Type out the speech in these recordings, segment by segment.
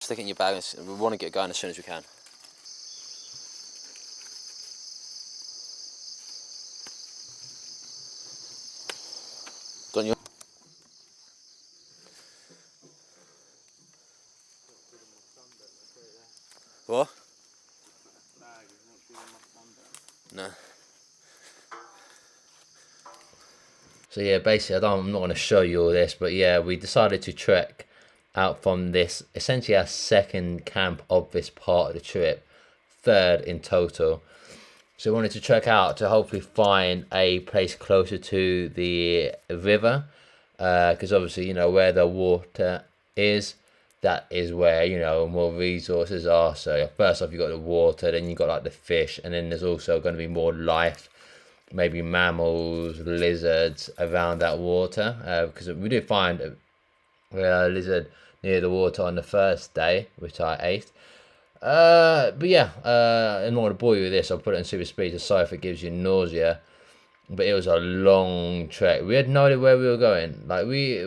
Stick it in your bag, and we want to get going as soon as we can. Don't you? What? No. So yeah, basically, I'm not going to show you all this, but yeah, we decided to trek out from this, essentially our second camp of this part of the trip, third in total. So we wanted to trek out to hopefully find a place closer to the river, because obviously, you know, where the water is, that is where, you know, more resources are. So first off, you got the water, then you got like the fish, and then there's also going to be more life, maybe mammals, lizards around that water, because we did find a lizard near the water on the first day, which I ate. But yeah, I'm not going to bore you with this. I'll put it in super speed, so sorry if it gives you nausea. But it was a long trek. We had no idea where we were going. Like we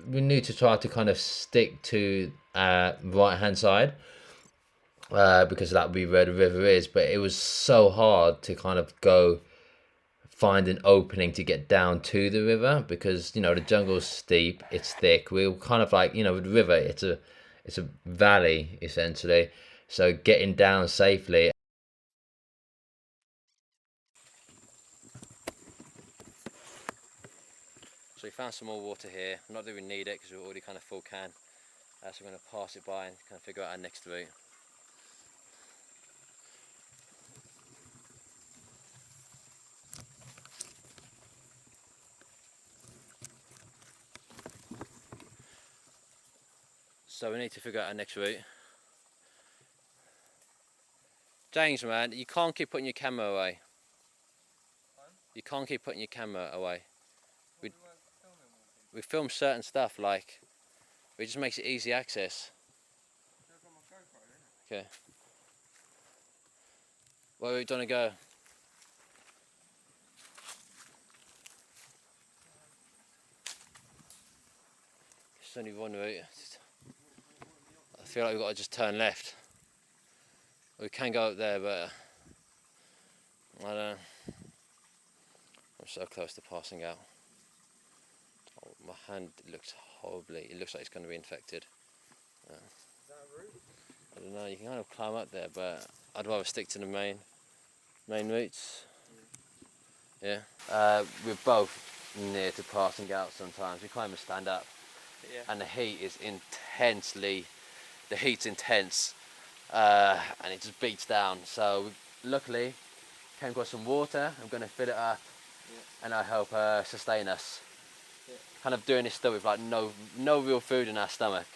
knew to try to kind of stick to right hand side, because that would be where the river is. But it was so hard to kind of go find an opening to get down to the river, because you know the jungle's steep, it's thick. We were kind of like, you know, with the river, it's a valley essentially. So getting down safely. So we found some more water here. Not that we need it because we're already kind of full can. So we're going to pass it by and kind of figure out our next route. So we need to figure out our next route. James, man, you can't keep putting your camera away. You can't keep putting your camera away. We film certain stuff, like, it just makes it easy access. Okay. Where are we gonna go? There's only one route. I feel like we've got to just turn left. We can go up there, but I don't know. I'm so close to passing out. Oh, my hand looks horribly. It looks like it's going to be infected. Is that a route? I don't know. You can kind of climb up there, but I'd rather stick to the main routes. Yeah. We're both near to passing out sometimes. We can't even stand up. Yeah. And the heat is the heat's intense, and it just beats down. So we luckily came across some water. I'm going to fill it up, and I help sustain us. Yeah. Kind of doing this stuff with like no real food in our stomach,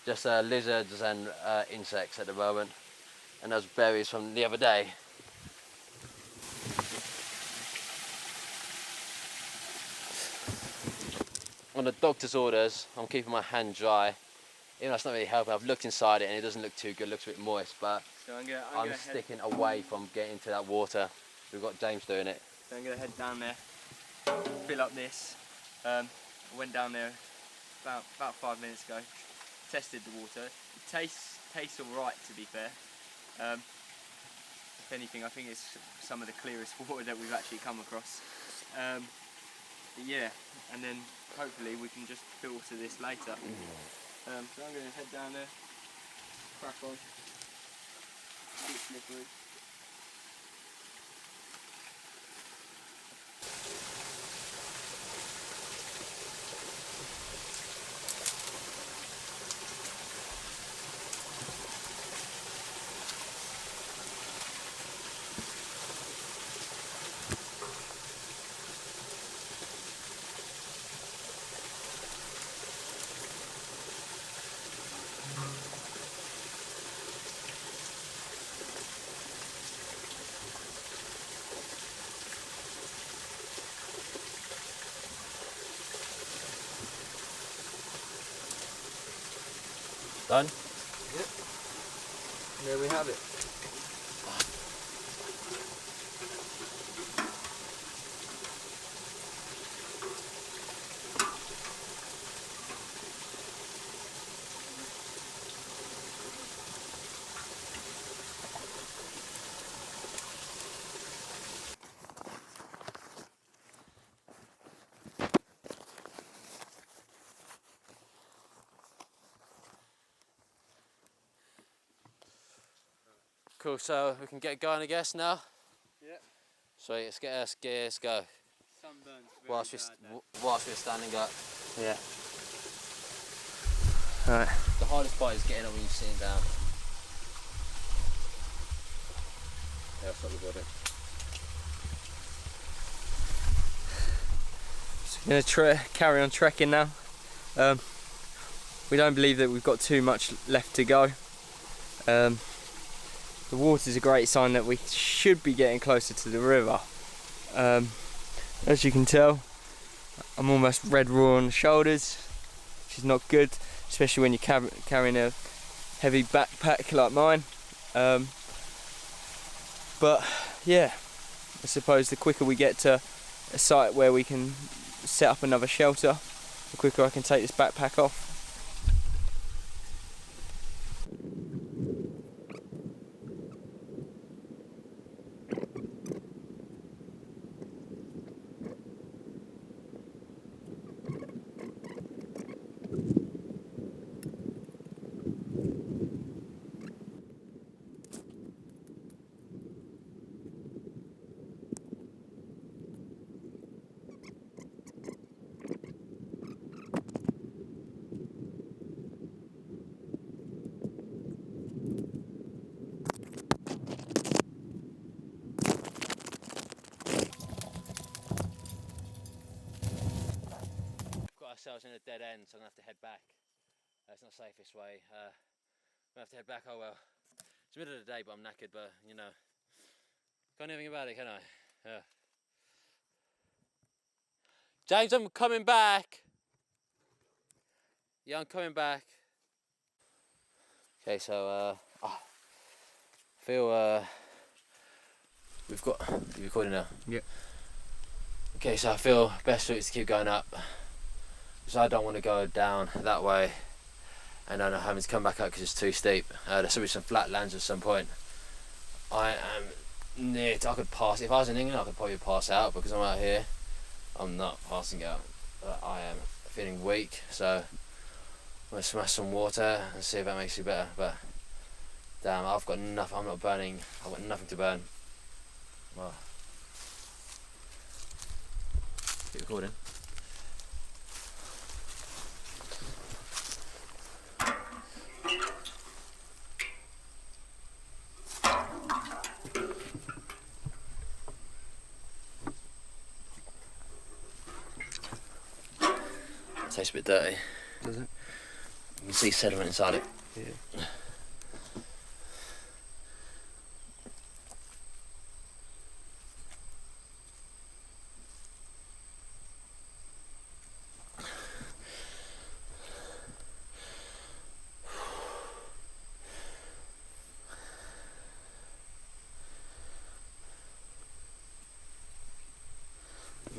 just lizards and insects at the moment, and those berries from the other day. On the doctor's orders, I'm keeping my hand dry. Even though it's not really helping, I've looked inside it and it doesn't look too good, it looks a bit moist, but So I'm sticking away from getting to that water. We've got James doing it. So I'm going to head down there, fill up this. I went down there about 5 minutes ago, tested the water. It tastes alright, to be fair. If anything, I think it's some of the clearest water that we've actually come across. Yeah, and then hopefully we can just filter this later. So I'm going to head down there, crack on, a bit slippery. Done? Yep. There we have it. Cool, so we can get going, I guess, now? Yeah. Sweet, let's go. Sunburn's Whilst we're standing up. Yeah. Alright. The hardest part is getting up when you're sitting down. Yeah, stop recording. So we're going to carry on trekking now. We don't believe that we've got too much left to go. The water's a great sign that we should be getting closer to the river. As you can tell, I'm almost red raw on the shoulders, which is not good, especially when you're carrying a heavy backpack like mine. But yeah, I suppose the quicker we get to a site where we can set up another shelter, the quicker I can take this backpack off. Got ourselves in a dead end, so I'm gonna have to head back. It's not the safest way. I'm gonna have to head back. Oh well. It's the middle of the day, but I'm knackered. But you know, can't do anything about it, can I? Yeah. James, I'm coming back. Yeah, I'm coming back. Okay, so I feel we've got. You recording now? Yep. Okay, so I feel best route is to keep going up, because I don't want to go down that way and then having to come back up because it's too steep. There's will be some flat lands at some point. I am near to, I could pass, if I was in England I could probably pass out, because I'm out here, I'm not passing out. But I am feeling weak, so I'm going to smash some water and see if that makes you better. But damn, I've got nothing, I'm not burning, I've got nothing to burn. Well, keep recording. Tastes a bit dirty. Does it? You can see sediment inside it. Yeah.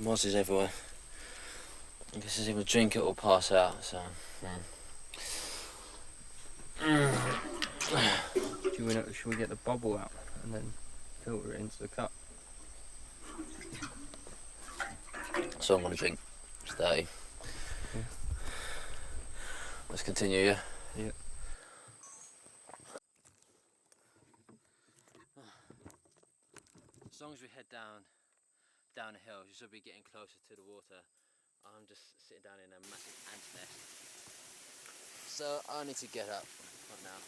Moss is everywhere. I guess if we drink it or pass out, so Should we get the bubble out and then filter it into the cup? So I'm gonna drink. It's dirty. Yeah. Let's continue, yeah? Yeah. As long as we head down a hill, you should be getting closer to the water. I'm just sitting down in a massive ant nest, so I need to get up right now.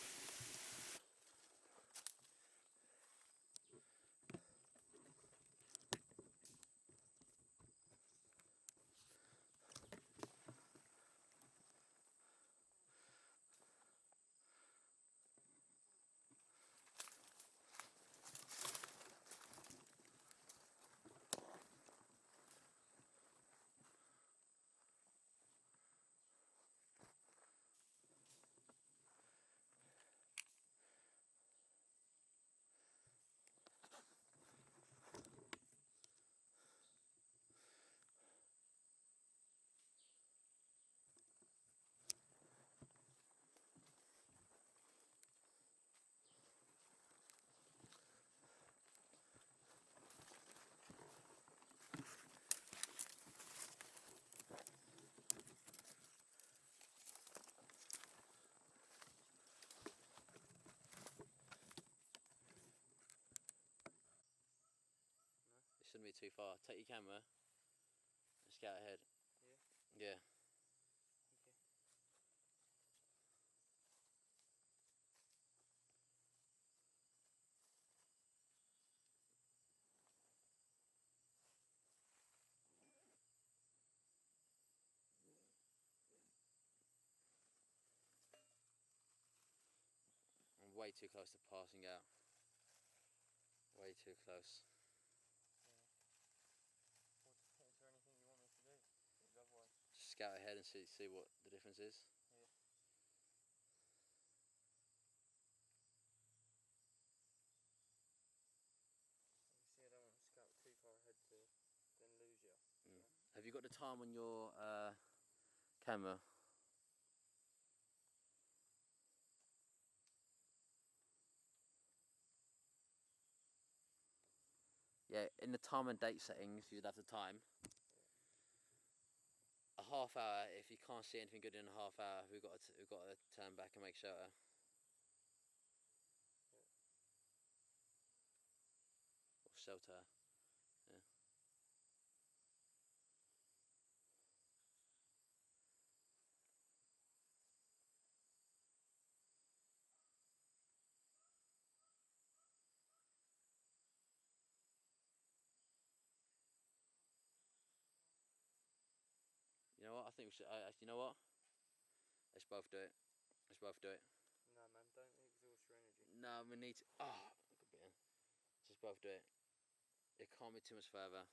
shouldn't be too far. Take your camera and scout ahead. Yeah? Yeah. Okay. I'm way too close to passing out. Way too close. Is there anything you want me to do? Because otherwise... Just scout ahead and see what the difference is. Yeah. Obviously I don't want to scout too far ahead to then lose you. Mm. Have you got the time on your camera? Yeah, in the time and date settings, you'd have the time. A half hour. If you can't see anything good in a half hour, we've got to turn back and make shelter. Yeah. Or shelter. Yeah. You know what? I think we should. You know what? Let's both do it. Let's both do it. No man, don't exhaust your energy. No, we need to. Oh, look a bit. Just both do it. It can't be too much further.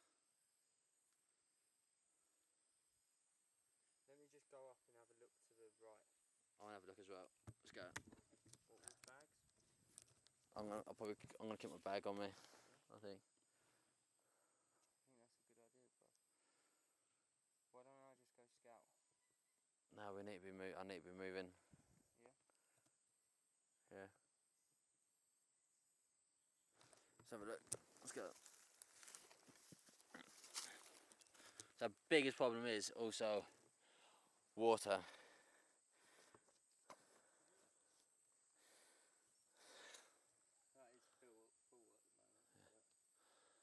Let me just go up and have a look to the right. I want to have a look as well. Let's go. What, with bags? I'm gonna keep my bag on me. I think. I think that's a good idea, bro. Why don't I just go scout? No, we need to be I need to be moving. Yeah? Yeah. Let's have a look. Let's go. So the biggest problem is also water. That is full at the moment. Yeah. But usually it tastes dirty, so.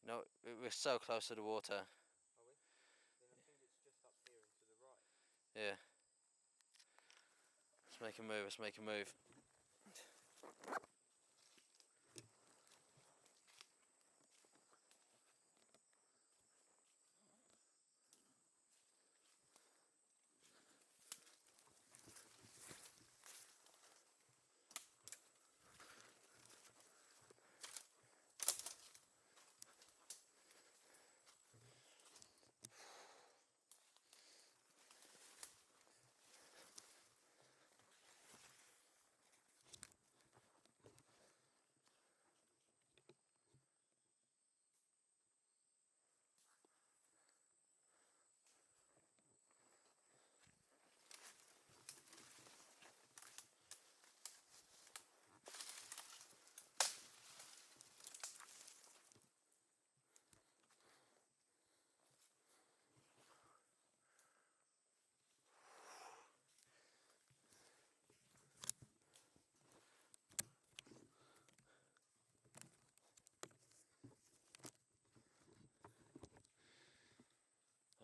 No, we're so close to the water. Are we? Then I think it's just up here and to the right. Yeah. Let's make a move. Let's make a move.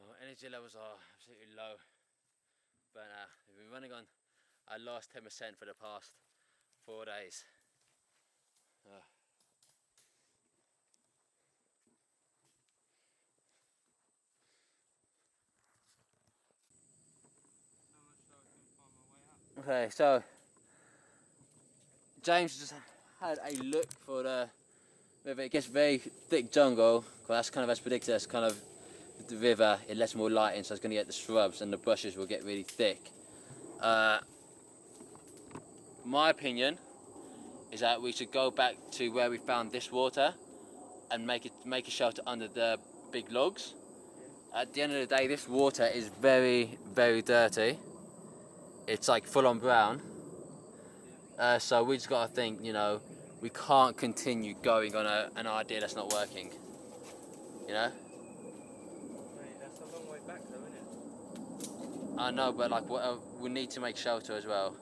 Oh, energy levels are absolutely low. But we've been running on our last 10% for the past 4 days. How much so I can find my way up? Okay, so James just had a look for the If it gets very thick jungle, because that's kind of as predicted, as kind of the river, it lets more light in, so it's going to get the shrubs and the bushes will get really thick. My opinion is that we should go back to where we found this water and make a shelter under the big logs. At the end of the day, this water is very, very dirty. It's like full on brown. So we just got to think, you know, we can't continue going on an idea that's not working. You know? Mate, that's a long way back though, isn't it? I know, but like we need to make shelter as well.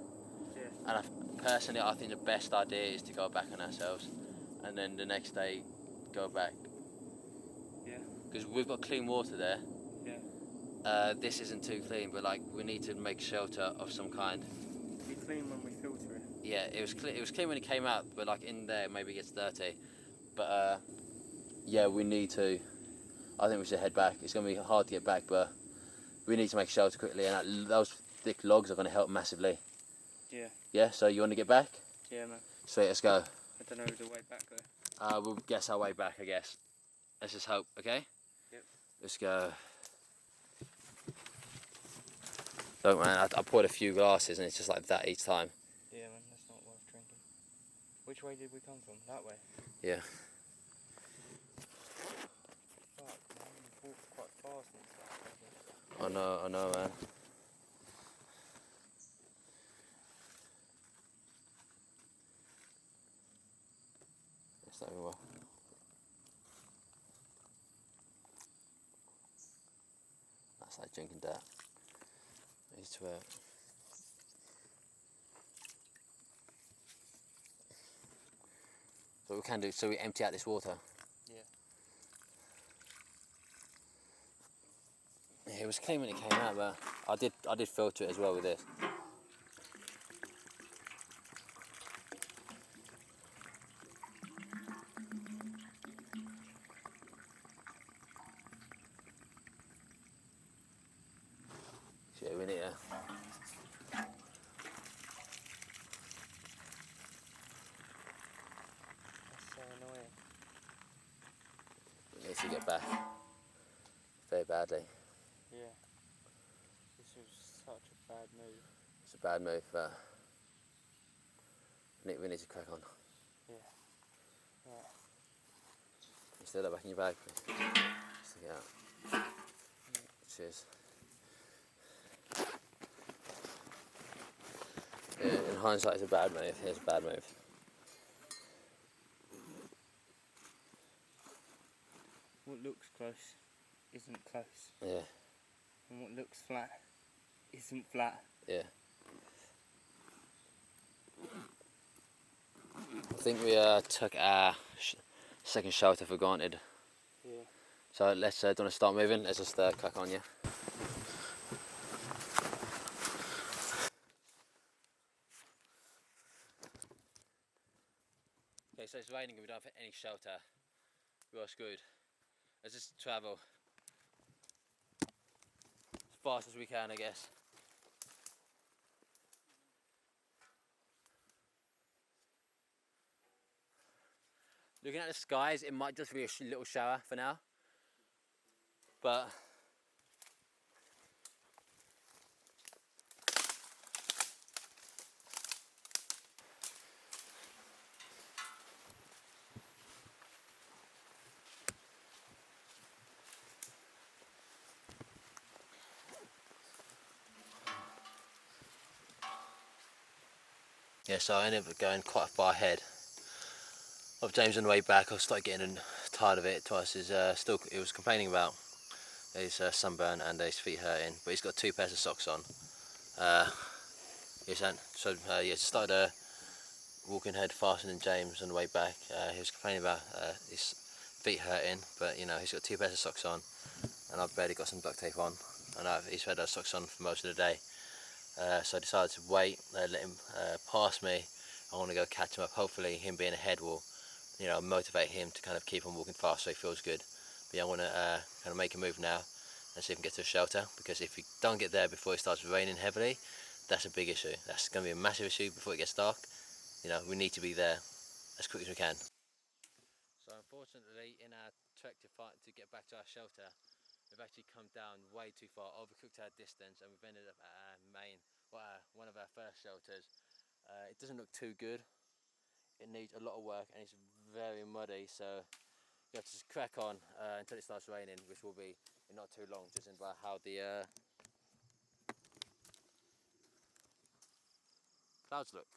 Yeah. And personally, I think the best idea is to go back on ourselves, and then the next day go back. Yeah. Because we've got clean water there. Yeah. This isn't too clean, but like we need to make shelter of some kind. Be clean when we filter it. Yeah, it was clean. It was clean when it came out, but like in there maybe it gets dirty. But yeah, we need to. I think we should head back. It's gonna be hard to get back, but we need to make shelter quickly, and those thick logs are gonna help massively. Yeah. Yeah. So you want to get back? Yeah, man. Sweet, let's go. I don't know the way back though. We'll guess our way back, I guess. Let's just hope, okay? Yep. Let's go. Look, man, I poured a few glasses and it's just like that each time. Yeah, man, that's not worth drinking. Which way did we come from? That way? Yeah. Fuck, man, we walked quite fast and stuff. I know, man. It's not even well. That's like drinking dirt. I swear. So what we can do, so we empty out this water. Yeah. Yeah, it was clean when it came out, but I did filter it as well with this. Yeah, we need to. That's so annoying. We need to get back very badly. Yeah. This was such a bad move. It's a bad move, but we need to crack on. Yeah. Right. You still that back in your bag, please? Stick it out. Cheers. Yeah, in hindsight, it's a bad move. It's a bad move. What looks close isn't close. Yeah, And what looks flat isn't flat. yeah. I think we took our second shelter for granted. Yeah. So let's, do you want to start moving? Let's just crack on, yeah? Okay, so it's raining and we don't have any shelter. We are screwed. Let's just travel as fast as we can, I guess. Looking at the skies, it might just be a little shower for now. But yeah, so I ended up going quite far ahead of James on the way back. I started getting tired of it. Twice he was complaining about his sunburn and his feet hurting, but he's got 2 pairs of socks on. Just started walking ahead faster than James on the way back. He was complaining about his feet hurting, but you know, he's got 2 pairs of socks on and I've barely got some duct tape on, and he's had those socks on for most of the day. So I decided to wait, let him pass me. I want to go catch him up. Hopefully him being ahead will, you know, motivate him to kind of keep on walking fast so he feels good. But yeah, I want to kind of make a move now and see if we can get to a shelter, because if we don't get there before it starts raining heavily, that's a big issue. That's going to be a massive issue before it gets dark. You know, we need to be there as quick as we can. So unfortunately, in our trek to get back to our shelter, we've actually come down way too far, overcooked our distance, and we've ended up at one of our first shelters. It doesn't look too good. It needs a lot of work, and it's very muddy, so you have to just crack on until it starts raining, which will be in not too long, judging by how the clouds look.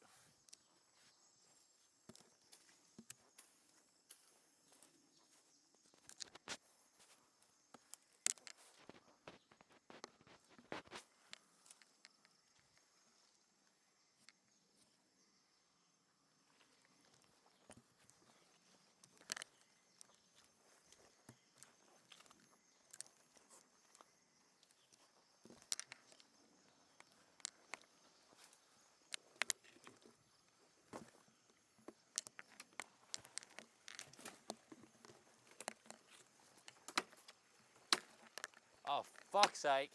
Oh, fuck's sake!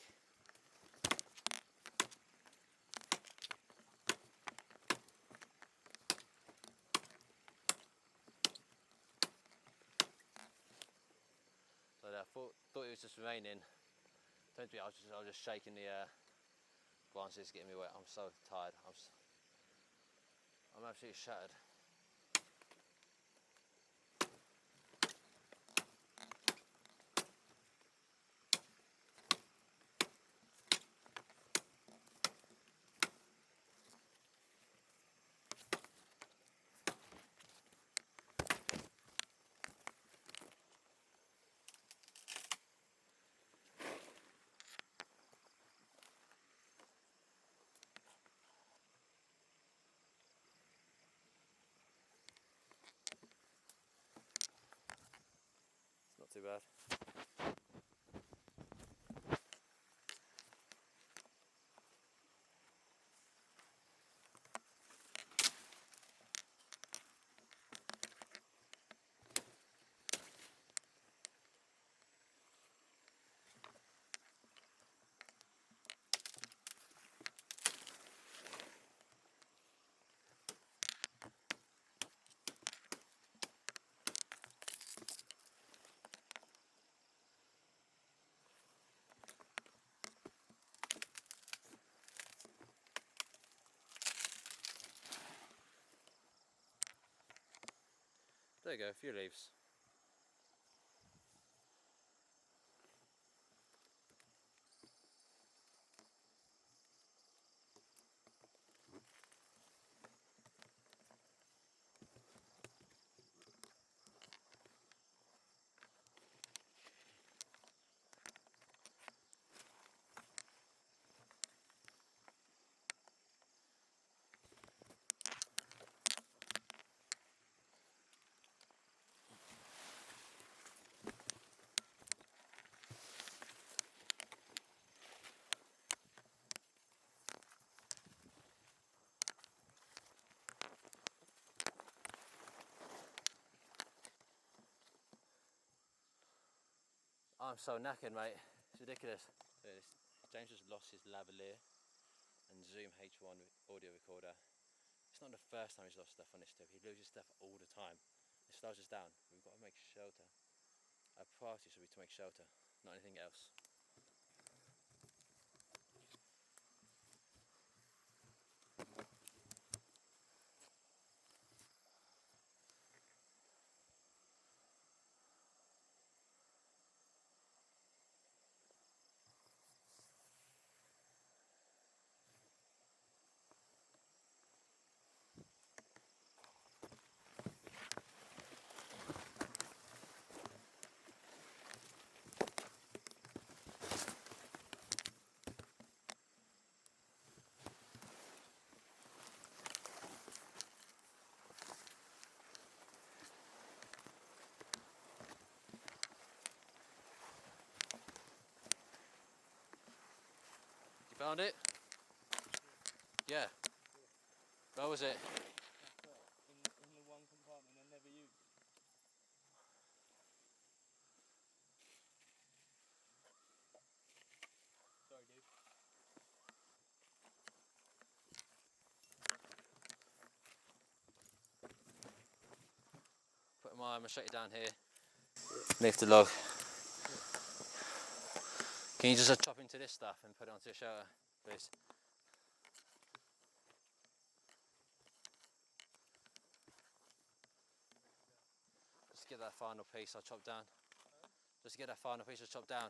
So I thought it was just raining. Turns out I was just shaking the branches, getting me wet. I'm so tired. I'm absolutely shattered. It's not too bad. There you go, a few leaves. I'm so knackered, mate. It's ridiculous. James just lost his lavalier and Zoom H1 audio recorder. It's not the first time he's lost stuff on this trip. He loses stuff all the time. It slows us down. We've got to make shelter. Our priority should be to make shelter, not anything else. You found it? Yeah. Where was it? In the one compartment I never used. Sorry, dude. Put don't mind, I'm gonna shut you down here. Lift the log. Can you just chop into this stuff and put it onto your shelter, please? Just get that final piece I'll chop down. Just get that final piece I'll chop down.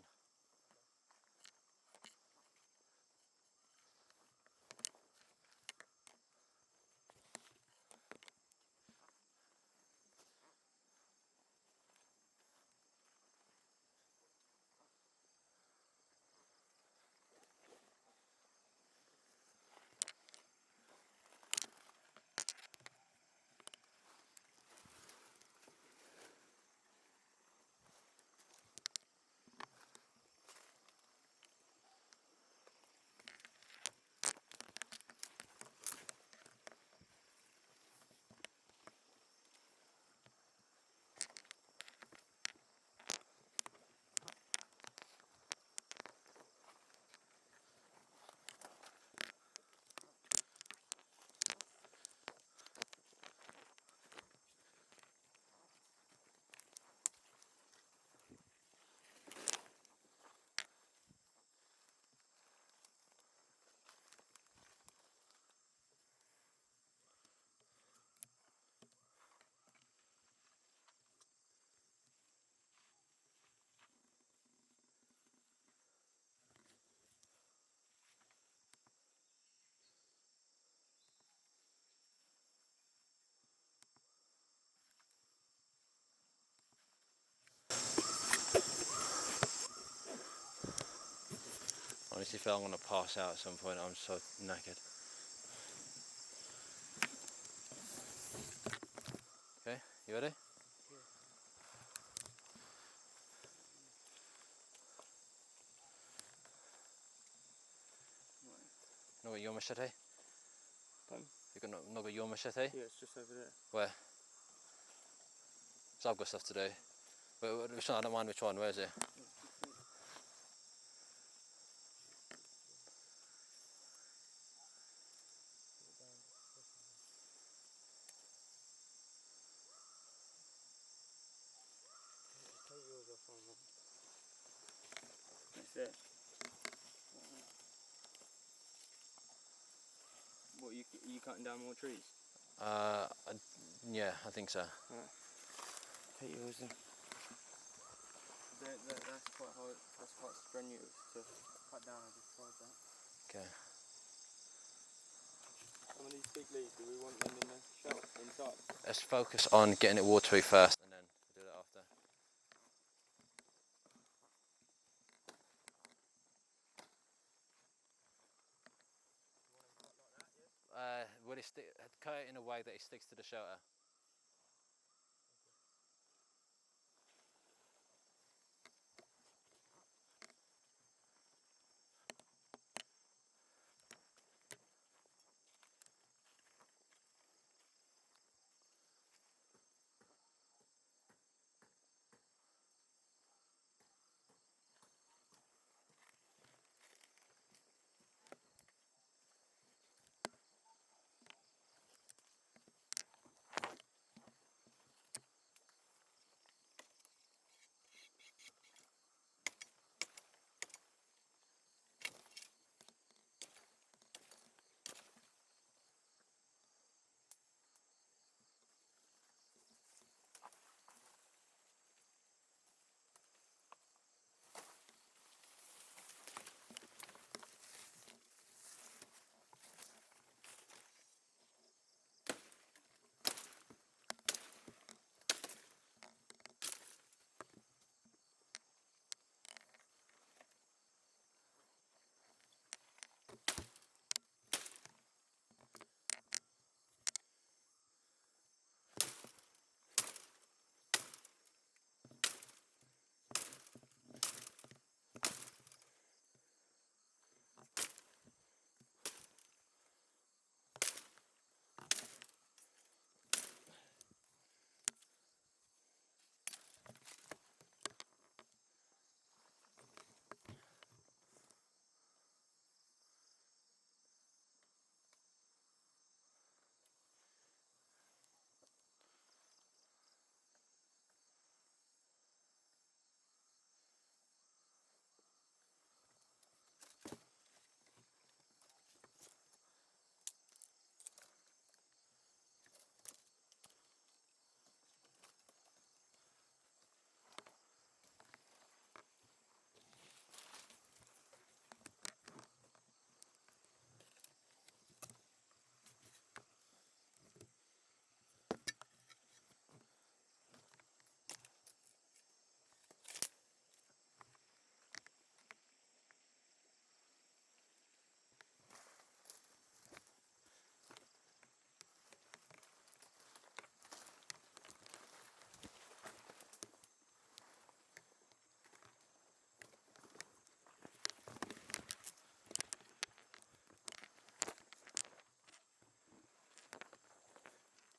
Honestly feel I'm gonna pass out at some point, I'm so knackered. Okay, you ready? Yeah. Not got your machete? Pardon? You got not got your machete? Yeah, it's just over there. Where? So I've got stuff to do. But which one? I don't mind which one, where is it? Take yours off on that. It's there. What, you cutting down more trees? Yeah, I think so. Right. Take yours then. That's quite hard. That's quite strenuous to cut down. I just tried that. Okay. Some of these big leaves, do we want them in the shelf inside? Let's focus on getting it watery first and then we'll do that after. Will it cut it in a way that it sticks to the shelter?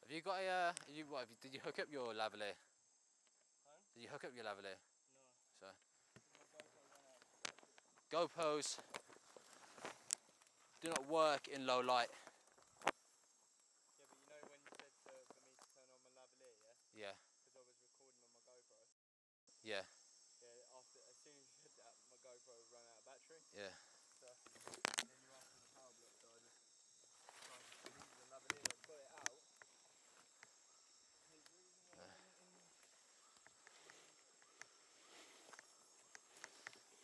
Have you got a, did you hook up your lavalier? Huh? Did you hook up your lavalier? No. So. GoPros do not work in low light. Yeah, but you know when you said for me to turn on my lavalier, yeah? Yeah. Because I was recording on my GoPro. Yeah. Yeah, as soon as you said that, my GoPro was running out of battery. Yeah. So, and then you asked for the power block, so I just deleted the lavalier and got it out.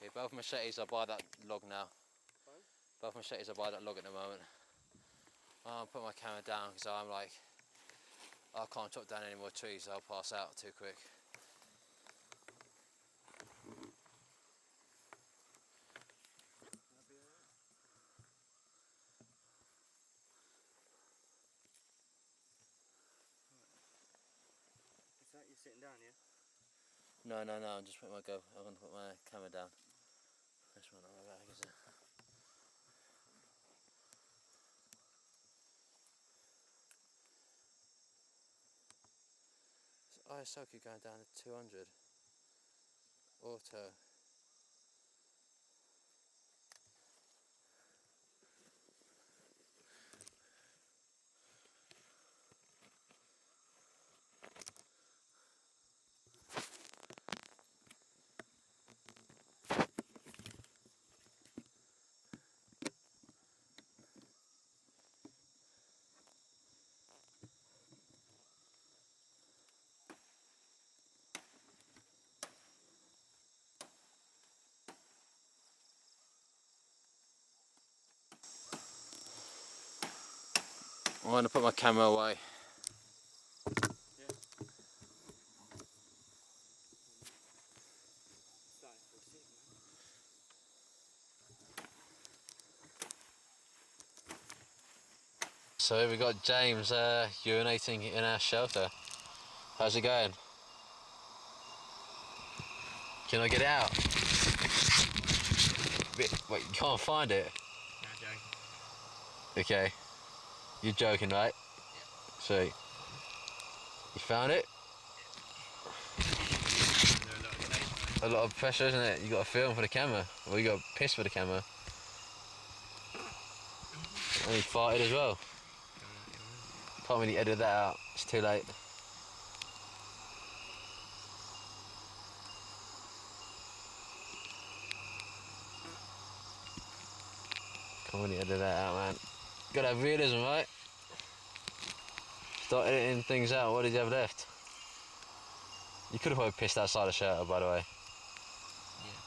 Okay, both machetes are by that log now. Fine. Both machetes are by that log at the moment. I'll put my camera down because I'm like, I can't chop down any more trees, I'll pass out too quick. That'll be alright. Is that you're sitting down, yeah? No, I'm just putting I'm going to put my camera down. This one on my bag, is it? ISO keep going down to 200. Auto. I'm going to put my camera away. Yeah. Starting to feel sick, man. So here we got James urinating in our shelter. How's it going? Can I get it out? Wait, you can't find it? Nah, joking. Okay. You're joking, right? Yeah. Sweet. You found it? A lot of pressure, isn't it? You got to film for the camera. Or you got to piss for the camera. And he farted as well. Can't really edit that out. It's too late. Can't really edit that out, man. Gotta have realism, right? Start editing things out. What did you have left? You could have probably pissed outside the shelter, by the way. Yeah.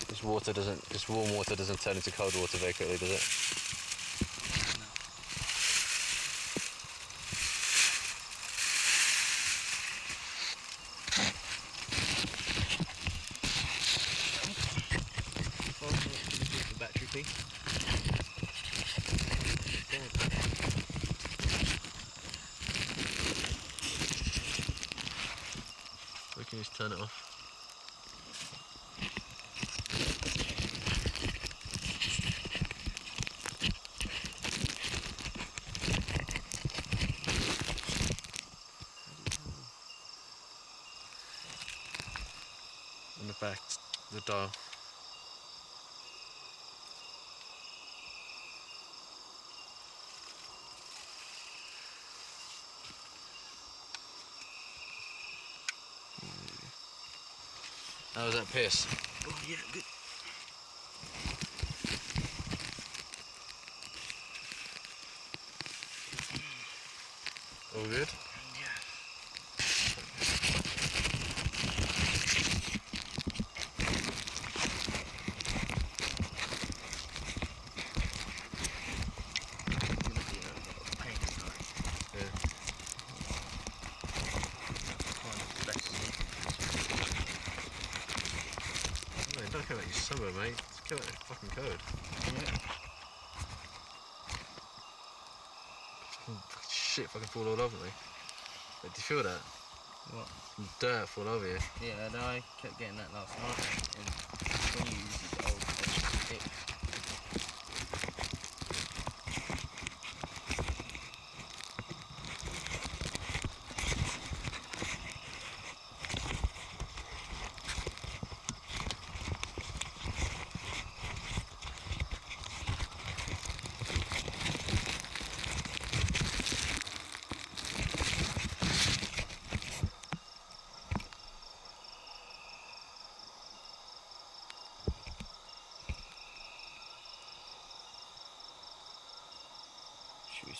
This warm water doesn't turn into cold water very quickly, does it? The battery piece. We can just turn it off. On the back, the dial. How was that piss? Oh yeah, good. All good? Yeah. Yeah. No, don't care about your summer, mate. Just care about the fucking code. Fucking shit fucking fall all over me. Wait, do you feel that? What? Dirt fall over you. Yeah, no, I kept getting that last night.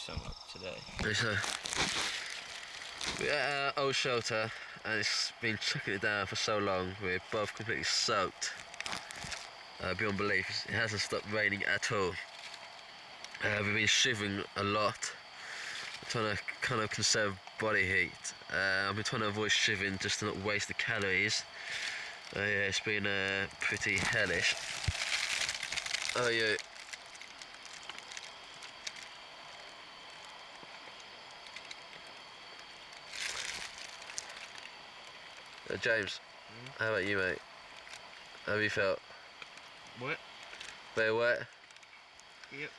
some up today. So, we're at our old shelter and it's been chucking it down for so long. We're both completely soaked. Beyond belief, it hasn't stopped raining at all. We've been shivering a lot. I'm trying to kind of conserve body heat. I've been trying to avoid shivering just to not waste the calories. Yeah, it's been pretty hellish. Oh yeah. James, how about you, mate? How have you felt? What? Very wet? Yep.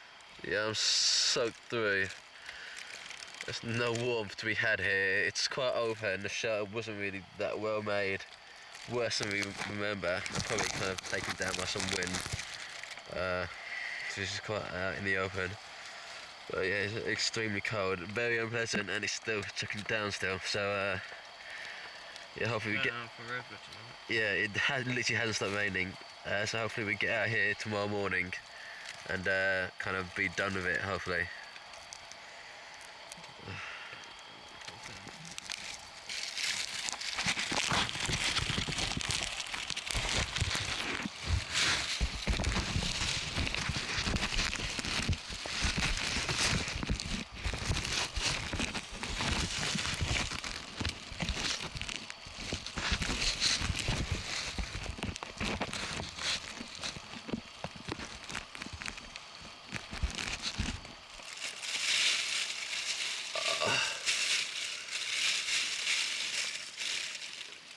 Yeah, I'm soaked through. There's no warmth to be had here. It's quite open. The shelter wasn't really that well made. Worse than we remember. Probably kind of taken down by some wind. So it's just quite out in the open. But yeah, it's extremely cold. Very unpleasant, and it's still chucking down still. So yeah, hopefully we get. Yeah, it literally hasn't stopped raining. So hopefully we get out here tomorrow morning and kind of be done with it. Hopefully.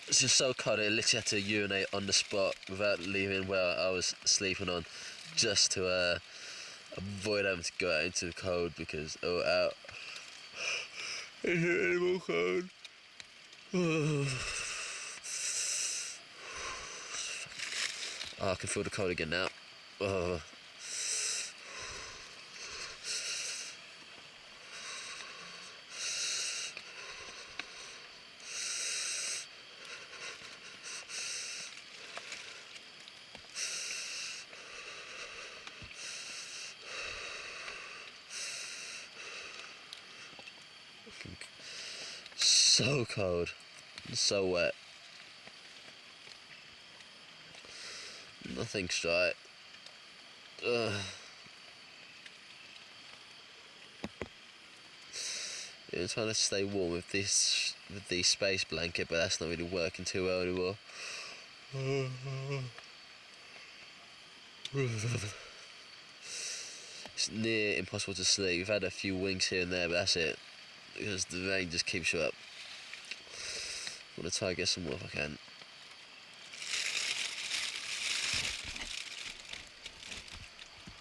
It's just so cold, I literally had to urinate on the spot without leaving where I was sleeping on, just to avoid having to go out into the cold because out. It's any more cold. Oh, I can feel the cold again now. Oh. So cold, so wet. Nothing's right. Yeah, I'm trying to stay warm with the space blanket, but that's not really working too well anymore. It's near impossible to sleep. We've had a few winks here and there, but that's it, because the rain just keeps you up. I'm gonna try and get some more if I can.